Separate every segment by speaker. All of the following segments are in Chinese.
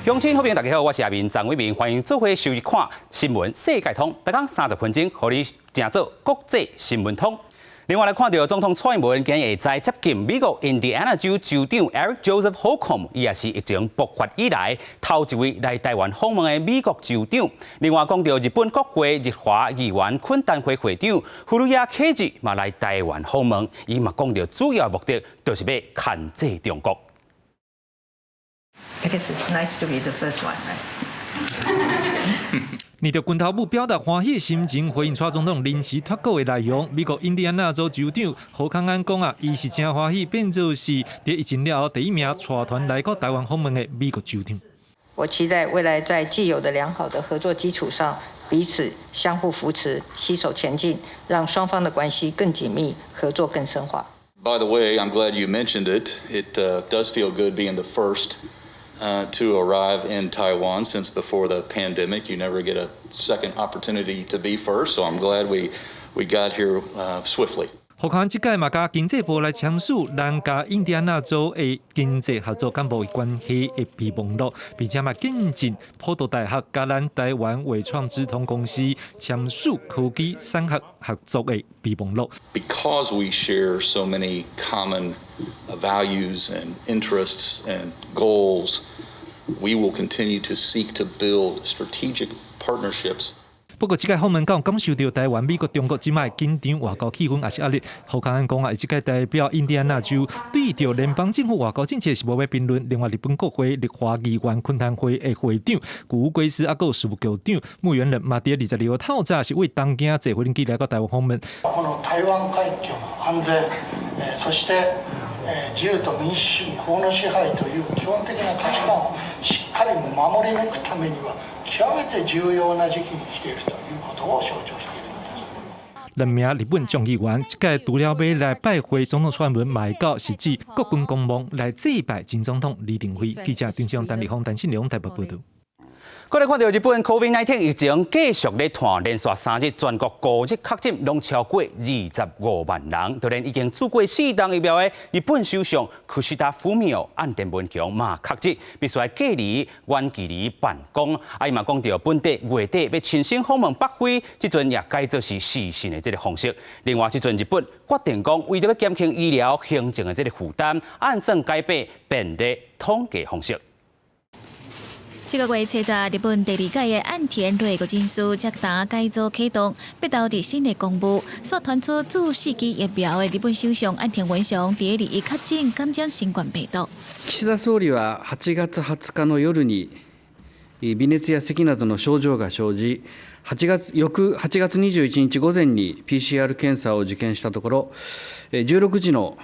Speaker 1: 乡亲好朋友，大家好，我是阿明张伟明，欢迎做伙收看新闻世界通，每天30分钟，和你正做国际新闻通。另外来看到总统蔡英文今日会接近美国印第安纳州州长 Eric Joseph Holcomb， 伊也是疫情爆发以来头一位来台湾访问的美国州长。另外讲到日本国会日华议员懇谈会会长古鲁亚克吉嘛来台湾访问，伊嘛讲到主要目的就是要牵制中国。
Speaker 2: I guess it's nice to be the first one, right?
Speaker 3: 你着拳头部表达欢喜的心情，回应蔡总统临时脱稿的内容。美国印第安纳州州长侯康安讲啊，伊是真欢喜，变作是伫疫情了后第一名带团来到台湾访问的美国州长。
Speaker 2: 我期待未来在既有的良好的合作基础上，彼此相互扶持，携手前进，让双方的关系更紧密，合作更深化。
Speaker 4: By the way, I'm glad you mentioned it. It does feel good being the first to arrive in Taiwan since before the pandemic. You never get a second opportunity to be first, so I'm glad we got here swiftly.
Speaker 3: 侯康安即届嘛，甲经济部来签署咱甲印第安纳州的经济合作干部关系的备忘录，并且嘛引进普渡大学甲咱台湾伟创资通公司签署科技产学合作的备忘录。
Speaker 4: Because we share so many common values and interests and goals, we will continue to seek to build strategic partnerships.
Speaker 3: 不过，即届访问港感受到台湾、美国、中国即卖紧张外交气氛也是压力。侯康安讲啊，即届代表印第安纳州对着联邦政府外交政策是无要评论。另外，日本国会立法议员懇谈会的会长古乌圭斯，还有事务局长穆元仁，嘛伫22号透早是为东京坐飞机来到台湾访问。
Speaker 5: この台湾海峡の安全、そして自由と民主主義、法の支配という基本的な価値観をしっかり守り抜くためには。極めて重要な時期に来ているということを象徴しているのです。
Speaker 3: 两名日本众议员即届除了要来拜会总统蔡英文，嘛会到实际国军公墓来祭拜前总统李登辉。记者张章、陈立峰、陈信良台北报道。
Speaker 1: 过来看到日本 COVID-19 疫情继续咧传，连续3日全国个日确诊拢超过25万人。就连已经做过4档疫苗的日本首相岸田文雄岸田文雄嘛确诊，必须隔离远距离办公。伊嘛讲到本地月底要亲身访问北非，即阵也改做是视讯的这个方式。另外，即阵日本决定讲，为着要减轻医疗行政的这个负担，按算改变便利统计方式。
Speaker 6: 这个月7日，日本第2届的岸田内阁人事接单改组启动，必导致新的公布，所传出注4剂疫苗的日本首相岸田文雄第2日確診感染新冠病毒。
Speaker 7: 岸田総理は8月20日の夜に微熱や咳などの症状が生じ、翌8月21日午前に PCR 検査を受験したところ、16時の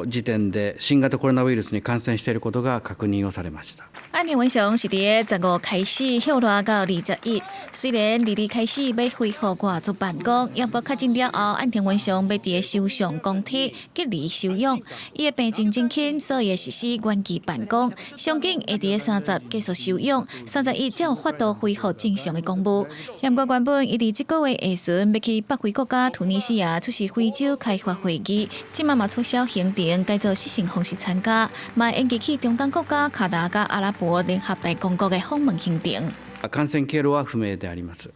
Speaker 7: 時点で新型コロナウイルスに感染していることが確認をされました。
Speaker 6: 岸田文雄是伫15开始休落到21，虽然2日开始要恢复外出办公，也不确诊了后，岸田文雄要伫首相公邸隔离休养。伊的病情真轻，所以实施远距办公，上紧会伫30继续休养，31才有法度恢复正常的公务。严国原本伊伫这个月下旬要去北非国家突尼西亚出席非洲开发会议，即嘛取消行程，改做视讯方式参加，嘛延期去中东国家卡达加阿拉伯联合大公国的访問行程。
Speaker 7: 感染経路は不明であります。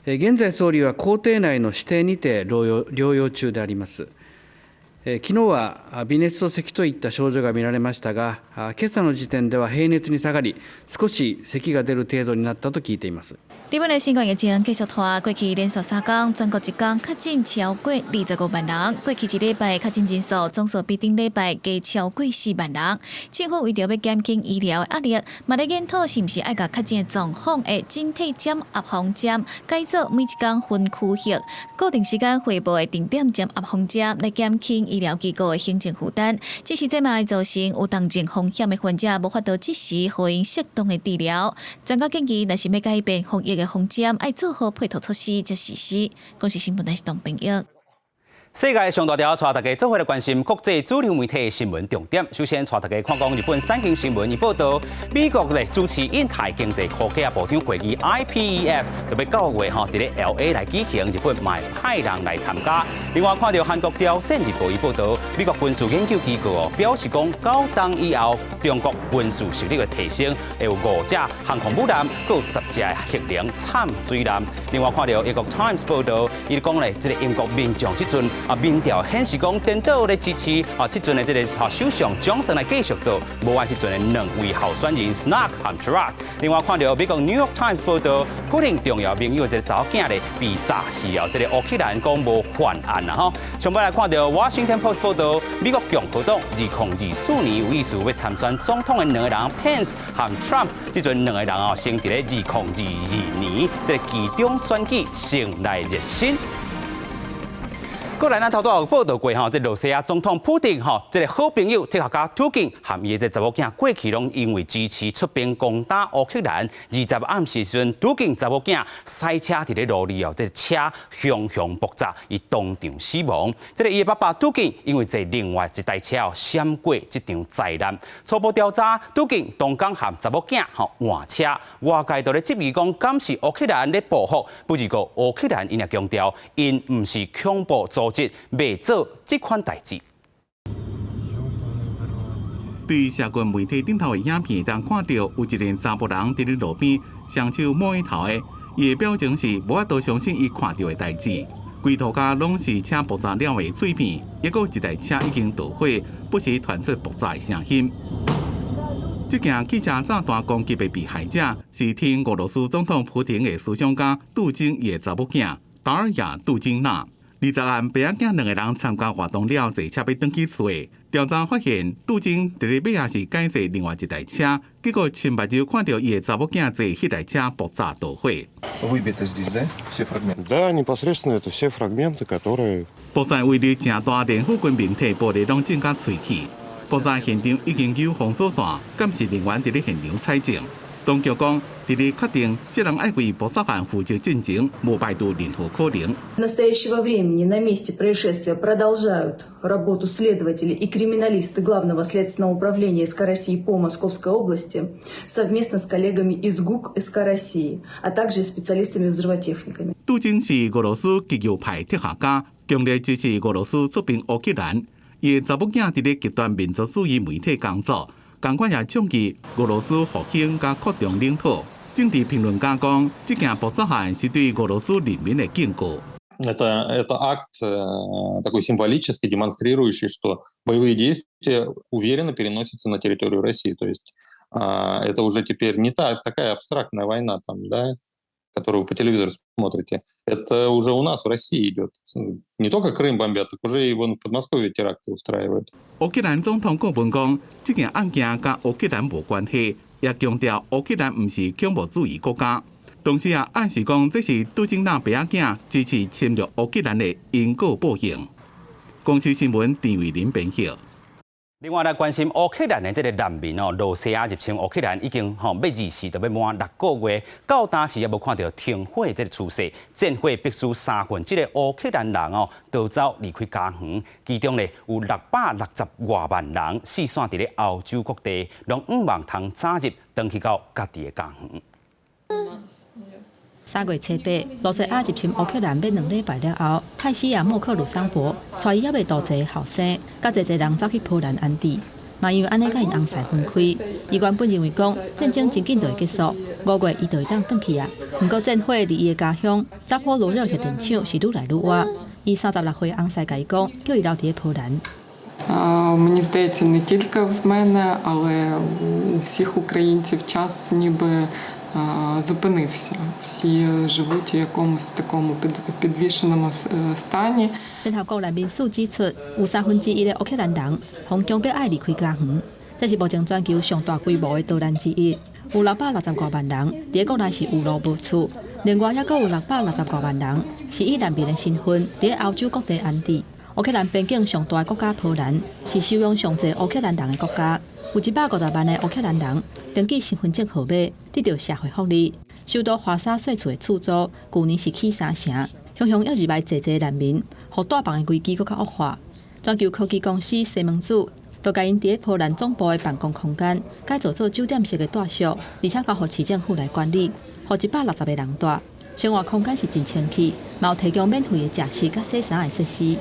Speaker 7: 現在総理は公邸内の指定にて療養中であります。昨日は微熱と咳といった症状が見られましたが、今朝の時点では平熱に下がり、少し咳が出る程度になったと聞いています。
Speaker 6: 日本的新冠疫情继续拖，过去连续3天，全国一天确诊超过25万人。过去1礼拜确诊人数总数比顶礼拜加超过4万人。政府为着要减轻医疗的压力，嘛咧检讨是毋是爱甲确诊状况的整体检压风险改做每一天分区域，固定时间汇报的定点检压风险，来减轻医疗机构的行政负担。只是这嘛会造成有重症风险的患者无法度及时获因适当的治疗。专家建议，若是要改变防疫的风险，要做好配套措施才实施。公司新闻台是董平玉。
Speaker 1: 世界上大条，带大家做伙来关心国际主流媒体的新闻重点。首先，带大家看讲日本产经新闻伊报道，美国咧主持印太经济科技部长会议 IPEF， 就要9月伫咧 LA 来举行，日本嘛会派人来参加。另外，看到韩国朝鲜日报伊报道，美国军事研究机构表示讲，到冬以后，中国军事实力的提升，会有5架航空母舰，佮10架核能潜水舰。另外，看到英国 Times 报道，伊讲咧，这个英国民众即阵民调显示讲，颠倒咧支持即阵的这个首相Johnson来继续做，无按即阵的2位候选人 Sunak 和 Truss。另外，看到美国 New York Times 报道，普丁重要盟友这个查某囝咧被炸死后，这个乌克兰讲无犯案啦吼。上摆来看到 Washington Post 报道，美国共和党2024年有意思要参选总统的2个人 Pence 和 Trump， 即阵2个人先伫咧2022年这个期中选举先来热身。过来，咱头拄有报道过这罗西亚总统普丁这个好朋友、铁学家普京，和伊的查某囝过去拢因为支持出兵攻打乌克兰，20暗时时阵，普京查某囝赛车伫咧路里这个车凶爆炸，伊当场死亡。这个伊的爸爸普京因为坐另外一台车闪过这场灾难。初步调查，普京当天和查某囝换车，外界都咧质疑讲，敢是乌克兰咧报复？不过乌克兰因也强调，因唔是恐怖组织，未做这款代志。
Speaker 8: 对社群媒体顶头的影片，当看到有一个查甫人伫咧路边双手摸伊头的，伊的表情是无法度相信伊看到的代志。规涂骹拢是车爆炸了的碎片，抑个一台车已经导火，不时传出爆炸的声音。这件汽车炸弹攻击的被害者是听俄罗斯总统普京的思想家杜金的查某囝达尔亚·杜金娜。20暗，爸仔囝2个人参加活动了，坐车要返去厝的。调查发现，杜金伫咧尾仔是改坐另外一台车，结果亲目睭看到伊的查某囝坐迄台车爆炸导火。
Speaker 9: Выбито здесь, да? Все фрагменты?
Speaker 10: Да, непосредственно это все фрагменты, которые...
Speaker 8: 爆炸威力真大，连附近面体玻璃拢震甲碎去。爆炸现场已经有封锁线，监视人员伫咧现场采证。当局讲，伫咧确定涉人爱为爆炸案负责进行，无排除任何可能。
Speaker 11: В настоящего времени на месте происшествия продолжают работу следователи и криминалисты Главного следственного управления СК России по Московской области совместно с коллегами из ГУК СК России, а также специалистами-взрывотехниками.
Speaker 8: 杜金是俄罗斯极右派铁学家，强烈支持俄罗斯出兵乌克兰。伊的查某囝伫咧极端民族主义媒体工作。同款也倡议俄罗斯复兴加扩张领土。政治评论家讲，这件爆炸案是对俄罗斯人民的警告。
Speaker 12: Это акт такой символический, демонстрирующий, что боевые действия уверенно переносятся на территорию России. То есть это уже теперь не такая абстрактная война, там, да, которую вы по телевизору смотрите. Это уже у нас в России идет. Не только Крым бомбят, так уже и вон в Подмосковье теракты устраивают.
Speaker 8: 乌克兰总统顾问讲，这件案件甲乌克兰无关系，也强调乌克兰唔是恐怖主义国家。同时也暗示讲，这是杜金娜爸仔囝支持侵略乌克兰的因果报应。公司新闻陈伟林编辑。
Speaker 1: 另外来关心乌克兰的这个难民罗西亚入侵乌克兰已经要24就要满6个月，到当时也无看到停火这个趋势，战火必须1/3的乌克兰人逃走离开家园，其中呢有660多万人四散伫咧欧洲各地，拢唔望通早日回去到家己的家园。
Speaker 13: 3月7日，罗西亚入侵乌克兰要2礼拜了后，泰西亚莫克鲁桑博带伊还未大济后生，甲侪人走去波兰安置。嘛因为安尼甲因翁婿分开，伊原本认为讲战争真紧就会结束，5月伊就会当回去啊。不过战火离伊的家乡扎波罗热核电厂是愈来愈晚。伊36岁翁婿甲伊讲，叫伊留伫波蘭。
Speaker 14: Мені здається, не тільки в мене, але у всіх українців час ніби зупинився. Всі живуть у якомусь такому підвішеному стані.
Speaker 13: 聯合國難民署指出，有1/3的烏克蘭人恐強迫愛離開家園，這是目前全球上大規模的逃難之一。有660多萬人在國內是有路無厝，另外還有660多萬人是以難民的身份在歐洲各地安置。烏克蘭邊境上大的國家波蘭是收容上濟烏克蘭人的國家，有150萬的烏克蘭人登記身份證號碼，得到社會福利。首都華沙稅厝的厝租去年是起3成，雄雄要入來濟難民，互大房的危機更較惡化。全球科技公司西門子都甲因伫波蘭總部的辦公空間改造做酒店式的住宿，而且交予市政府來管理，互160個人住。生活空間是真清氣，嘛有提供免費的食食甲洗衫的設施。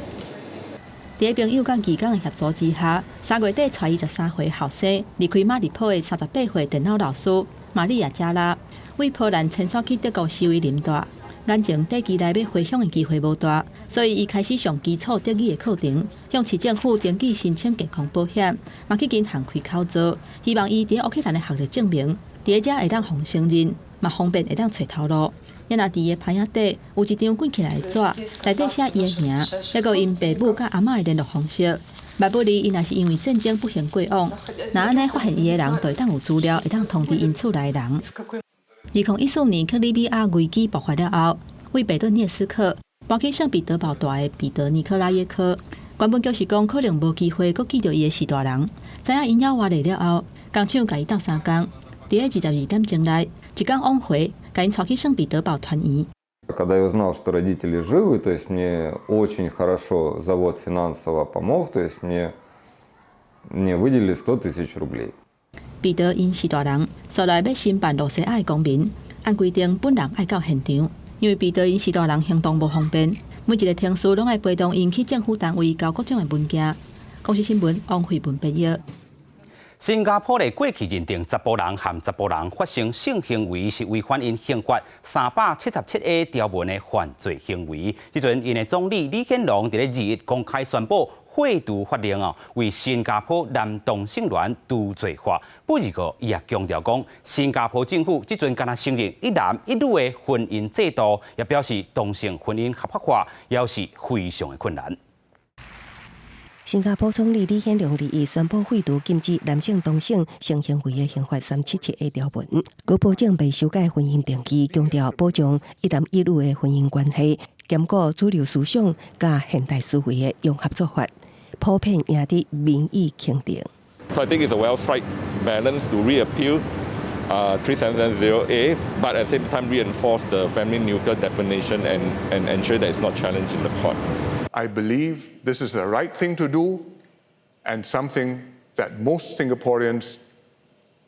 Speaker 13: 在朋友甲义工的协助之下，3月底带23岁后生离开马利坡的38岁电脑老师玛利亚加拉，为波兰迁徙去德国视为林大。眼前短期内要回乡的机会无大，所以伊开始上基础德语的课程，向市政府登记申请健康保险，嘛去银行开口座，希望伊伫乌克兰的学历证明，伫遮会当互承认，嘛方便会当找头路。因若伫个牌仔底有一张滚起来的纸，内底写伊的名，还有因爸母甲阿嬷的联络方式。万不利，伊若是因为战争不幸过往，那安尼发现伊的人，就会当有资料，会当通知因厝内的人。2014年克里米亚危机爆发了后，为贝顿涅斯克搬去圣彼得堡大的彼得尼科拉耶科，原本就是讲可能无机会搁见到伊的是大人。知影因要活累了后，工厂甲伊斗3工，伫个22点钟内，一工往回，甲因带去圣彼得堡团圆。
Speaker 15: Когда я узнал, что родители живы, то есть мне очень хорошо завод финансово помог, то есть мне выделили 100 000 рублей.
Speaker 13: 彼得因是大人，所来要申办罗西亚的公民，按规定本人爱到现场，因为彼得因是大人行动无方便，每一个天数拢爱陪同因去政府单位交各种的文件。公视新闻王慧文编译。
Speaker 1: 新加坡的过去认定查甫人和查甫人发生性行为是违反因刑法377A 条文的犯罪行为。即阵，因的总理李显龙伫咧2日公开宣布废除法令为新加坡男同性恋除罪化。不过，伊也强调讲，新加坡政府即阵敢若承认一男一女的婚姻制度，也表示同性婚姻合法化，也是非常的困难。
Speaker 16: 新加坡总理李显龙2日宣布废除禁止男性同性性行为的刑法377A 条文，佮保证未修改婚姻定义，强调保障一男一女的婚姻关系，兼顾主流思想甲现代思维的用合作法，普遍赢得民意肯定。
Speaker 17: So I think it's a well-struck balance to reappeal 3770A, but at the same time reinforce the family-neutral definition and ensure that it's not challenged in the court.
Speaker 18: I believe this is the right thing to do and something that most Singaporeans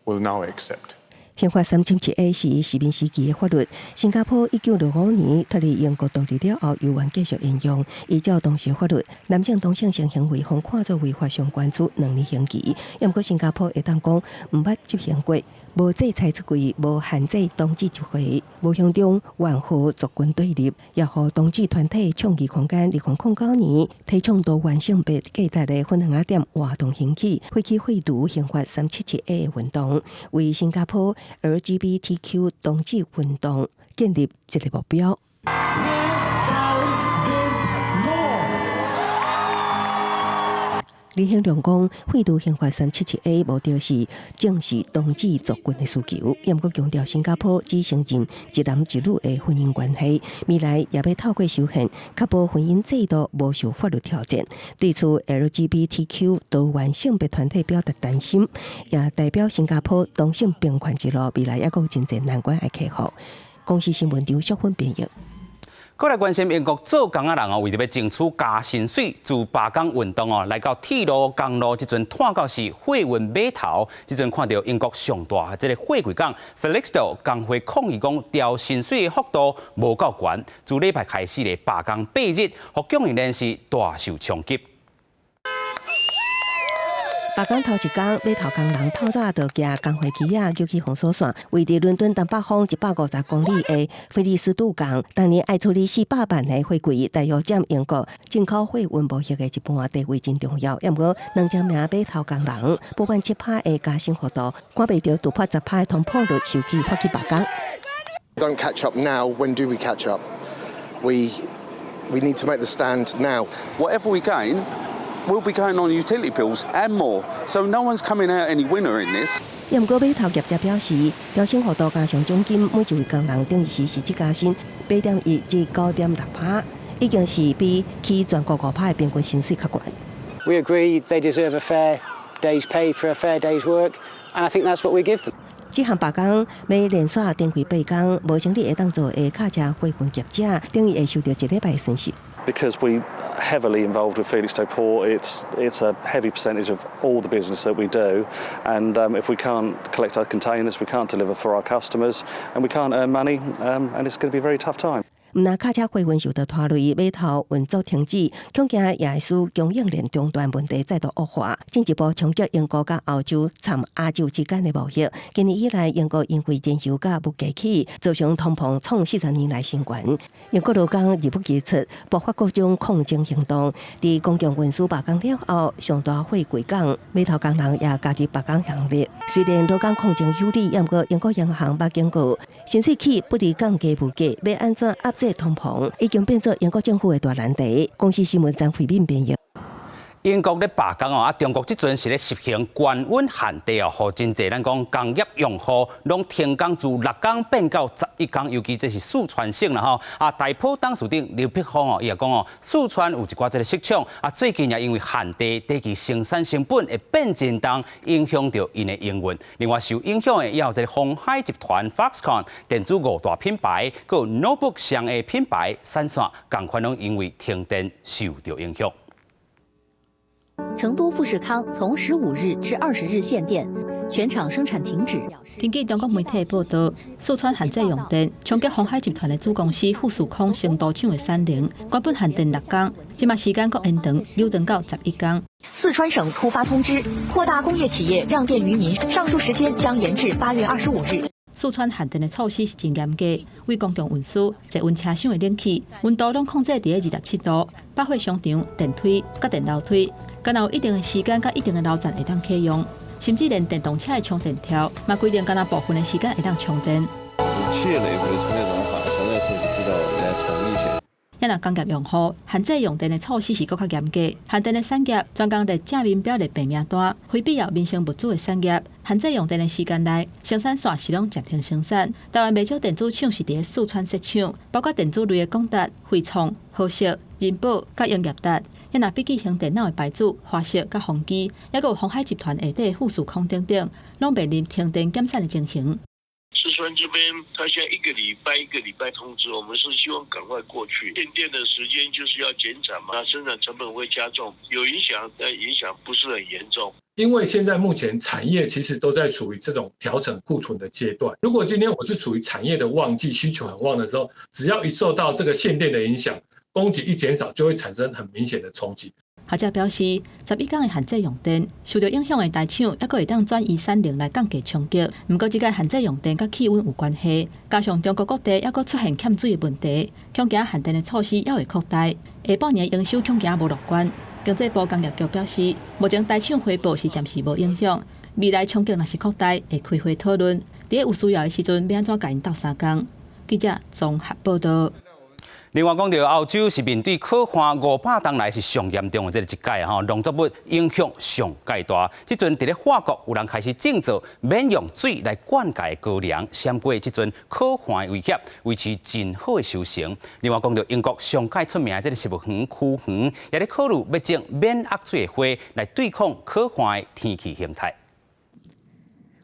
Speaker 18: will now accept.
Speaker 16: 刑法377A 是殖民时期的法律，新加坡1965年脱离英国独立了后，由原继续沿用。依照当时法律，男性同性性行为方看作违法，上关处2年刑期。不过新加坡会当讲唔捌执行过，无制裁出柜，无限制同志集会，无向中援和族群对立，也互同志团体倡议空间。2009年提倡多元性别价值的粉红点活动兴起，发起废除刑法377A 的运动，为新加坡LGBTQ 同志运动建立一个目标。李显龙讲，废除刑法377A 目的是正视同志族群的需求，也毋强调新加坡只承认一男一女的婚姻关系，未来也要透过修宪，确保婚姻制度无受法律挑战。对此 LGBTQ 多元性别团体表达担心，也代表新加坡同性平权之路未来还有真侪难关要克服。公视新闻张淑芬编译。
Speaker 1: 过来关心英国做工仔人为着要争取加薪水，自罢工运动来到铁路公路，即阵拖到是货运码头，即阵看到英国上大这个货柜港 Felixstowe 工会抗议讲调薪水的幅度无够悬，自礼拜开始的罢工8日，互供应链是大受冲击。
Speaker 16: 罢工头一天，码头工人透早就驾工会机啊，救去封锁线，位伫伦敦东北方150公里的菲利斯杜港，当年爱处理400万的货柜，大约占英国进口货运贸易的一半，地位真重要。不过2千名码头工人，不管7%的加薪幅度，赶袂到突破10%的通膨率，受气发起罢工。
Speaker 19: Don't catch up now. When do we catch up? We need to make the stand now.
Speaker 20: Whatever we gain.We'll be going on utility bills and more, so no one's coming out any winner in this.
Speaker 16: 不过码头业者表示，调薪幅度加上奖金，每一位工人等于是实质加薪8.1至9.6%，已经是比起全国5%的平均薪水较高。
Speaker 21: We agree they deserve a fair day's pay for a fair day's work, and I think that's what we give them.
Speaker 16: 这项罢工要连续连续8天，无成立会当做的卡车货运业者，等于会受到1礼拜的损失。
Speaker 22: Because we heavily involved with Felixstowe Port, it's a heavy percentage of all the business that we do, and if we can't collect our containers, we can't deliver for our customers, and we can't earn money, and it's going to be a very tough time.
Speaker 16: 毋但卡车货运受到拖累，码头运作停止，恐惊也会使供应链中断问题再度恶化，进一步冲击英国甲欧洲参亚洲之间的贸易。今年以来，英国因为燃油价物价起，造成通膨创40年来新高。英国劳工日不期出，爆发各种抗争行动。伫公共运输罢工了后，上大火贵港，码头工人也加入罢工行列。虽然劳工抗争有理，不过英国央行捌警告，薪水起不离降价物价，要安怎压制通膨，已经变作英国政府的大难题。公司新闻张惠敏编译。
Speaker 1: 英国咧罢工中国即阵是咧实行关温限地互真济咱讲工业用户拢停工自6天变到11天，尤其这是四川省啦大埔董事长刘碧芳伊也讲四川有一寡这个市场最近也因为限地地其生产成本会变真重，影响到因的营运。另外受影响的也有这个鸿海集团、Foxconn 电子5大品牌，还有 notebook 上的品牌闪闪，共款拢因为停电受到影响。
Speaker 2: 成都富士康从15日至20日限电，全厂生产停止。
Speaker 13: 根据中国媒体报道，四川限制用电，冲击鸿海集团的子公司富士康成都厂的产能，原本限电6天，即马时间搁延长，溜长到11天。
Speaker 2: 四川省突发通知，扩大工业企业让电于民，上述时间将延至8月25日。
Speaker 13: 四川限电的措施是真严格，为公共运输、坐温车厢的冷气温度拢控制伫27度，百货商场、电梯、甲电楼梯，敢若有一定的时间甲一定的楼层会当启用，甚至连电动车的充电条，嘛规定敢若部分的时间会当充电。
Speaker 4: 企业内部的充电桩的话，相对来说是比较难充一些。
Speaker 13: 也若工业用户限制用电的措施是搁较严格，限电的产业专工列正面表列白名单，非必要民生物资的产业限制用电的时间内，生产线是拢暂停生产。台湾不少电子厂是伫四川设厂，包括电子类的广达、汇创、豪硕、人保、甲英业达。也若笔记型电脑的牌子华硕、甲宏基，也有鸿海集团下底富士康等等，拢面临停电减产的情形。
Speaker 23: 四川这边，他现在一个礼拜通知，我们是希望赶快过去。限电的时间就是要减产嘛，生产成本会加重，有影响，但影响不是很严重。
Speaker 24: 因为现在目前产业其实都在处于这种调整库存的阶段。如果今天我是处于产业的旺季，需求很旺的时候，只要一受到这个限电的影响，供给一减少，就会产生很明显的冲击。
Speaker 13: 学者表示，11天的限制用电，受到影响的大厂还佫会当转移产能来降低冲击。不过，这个限制用电甲气温有关系，加上中国各地还佫出现欠水的问题，恐惊限电的措施也会扩大。下半年营收恐惊无乐观。经济部工业局表示，目前大厂回报是暂时无影响，未来冲击若是扩大，会开会讨论。伫有需要的时阵，要安怎甲因斗相共？记者综合报道。
Speaker 1: 另外讲到澳洲是面对可汗500当来是上严重的这个一届农作物影响上介大。即阵伫咧法国有人开始种植免用水来灌溉高粱，闪过即阵可汗的威胁，维持真好的收成。另外讲到英国上界出名的这个食物园区园，也咧考虑要种免压水的花来对抗可汗的天气形态。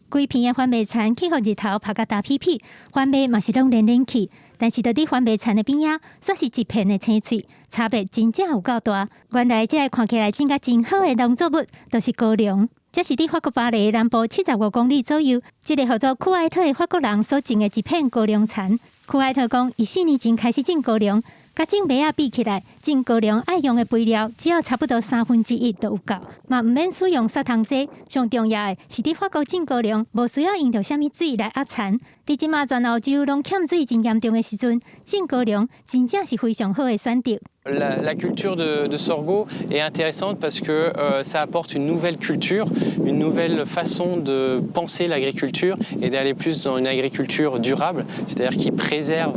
Speaker 25: 规片的番麦田去互日头晒甲大屁屁，番麦嘛是拢连连去。但是，伫番麦田的边仔，煞是一片的青翠，差别真正有够大。原来，这个看起来种甲真好的农作物，就是高粱。这是伫法国巴黎南部75公里左右，一个叫做库埃特的法国人所种的一片高粱田。库埃特讲，伊4年前开始种高粱，甲种麦仔比起来，种高粱爱用的肥料只要差不多1/3就有够，嘛毋免使用砂糖剂。上重要的是，伫法国种高粱，无需要用到虾米水来压田。伫即马全欧洲拢欠水真严重的时阵，种高粱真正是非常好的选择。
Speaker 26: La culture de sorgho est intéressante parce que ça apporte une nouvelle culture, une nouvelle façon de penser l'agriculture et d'aller plus dans une agriculture durable, c'est-à-dire qui préserve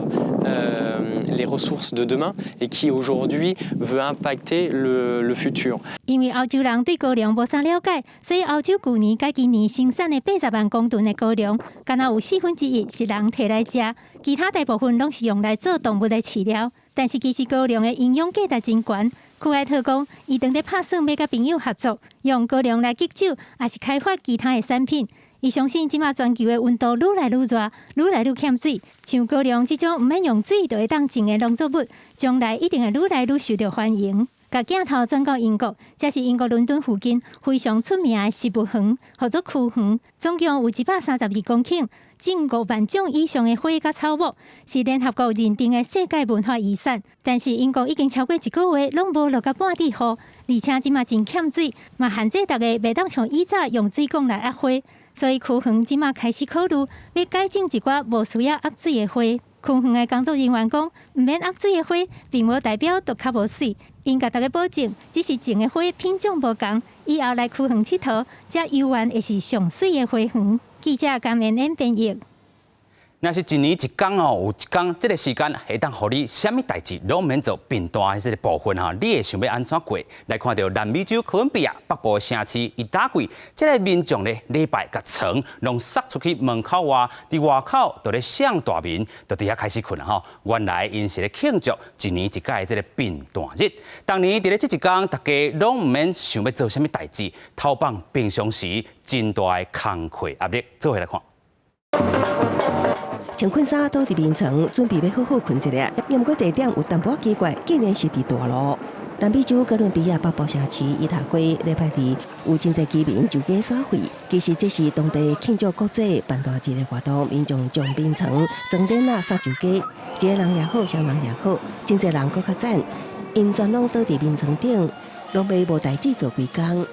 Speaker 26: les ressources de demain et qui aujourd'hui veut impacter le futur.
Speaker 25: 因为欧洲人对高粱无啥了解，所以欧洲去年甲今年生产的80万公吨的高粱，敢若有1/4是人摕来食，其他大部分拢是用来做动物的饲料。但是其实高粱的营养价值真悬。库埃特讲，伊正在打算要甲朋友合作，用高粱来焗酒，也是开发其他的产品。伊相信即马全球的温度愈来愈热，愈来愈欠水。像高粱这种毋免用水就会当种的农作物，将来一定会愈来愈受到欢迎。甲镜头转到英国，这是英国伦敦附近非常出名的食物园，或者区园，总共有132公顷，种5万种以上的花甲草木，是联合国认定的世界文化遗产。但是英国已经超过1个月拢无落到半滴雨，而且即马真欠水，嘛限制大家袂当像以早用水管来压花。所以区园即马开始考虑要改种一寡无需要压水的花。区园的工作人员讲，唔免压水的花，并无代表就较无水。因甲大家保证，只是种的花品种无同，以后来区园佚佗，才游玩会是上水的花园。记者江明恩编译。
Speaker 1: 若是一年一工哦，有一工这个时间会当互你啥物代志拢免做变大的这个部分哈，你会想要安怎过？来看到南美洲哥伦比亚北部城市伊达贵，这个民众咧礼拜甲床拢撒出去门口外，伫外口就咧上大眠，就伫遐开始困啦吼。原来因是咧庆祝一年一届的这个变大日。当年伫咧这一工，大家拢唔免想要做啥物代志，透放平常时真大的工课压力。做回来看。
Speaker 16: 穿困衫倒伫眠床，准备要好好困一下。也毋过地点有淡薄奇怪，竟然是伫大路。南美洲哥伦比亚北部城市伊塔圭礼拜二有真侪居民就街耍废，其实这是当地庆祝国际办大日的活动，民众将眠床装点啊撒就街，一个人也好，双人也好，真侪人搁较赞，因全拢倒伫眠床顶，拢袂无代志做规工。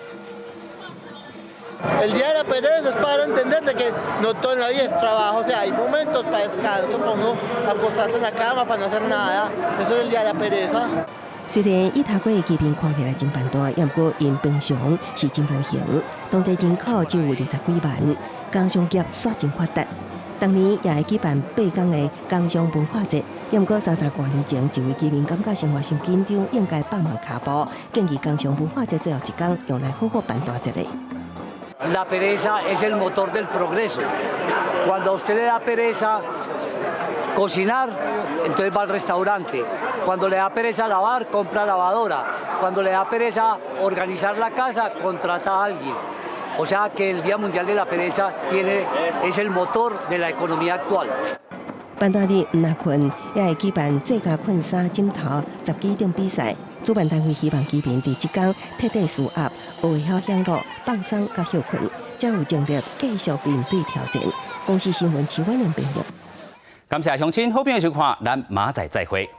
Speaker 3: El día de la pereza es para entender de que no todo en la vida es trabajo, o sea, hay momentos para descanso, como uno acostarse en la cama para no hacer nada, eso es el día de la pereza.
Speaker 16: 虽然伊塔圭的居民看起来真繁大，也毋过因平常是真无闲，当地人口只有20几万，工商业煞真发达。当年也会举办8天的工商文化节，也毋过30多年前，一位居民感觉生活真紧张，应该放慢脚步，建议工商文化节最后一天用来好好办大节嘞。
Speaker 5: La pereza es el motor del progreso. Cuando a usted le da pereza cocinar, entonces va al restaurante. Cuando le da pereza lavar, compra lavadora. Cuando le da pereza organizar la casa, contrata a alguien. O sea que el Día Mundial de la Pereza es el motor de la economía actual.
Speaker 16: 办大日唔难困，也会举办最佳困衫枕头10几种比赛。主办单位希望居民伫即天彻底舒压，学会晓享乐、放松甲休困，才有精力继续面对挑战。公司新闻徐婉玲编译。
Speaker 1: 感谢乡亲好朋友收看，咱马仔再会。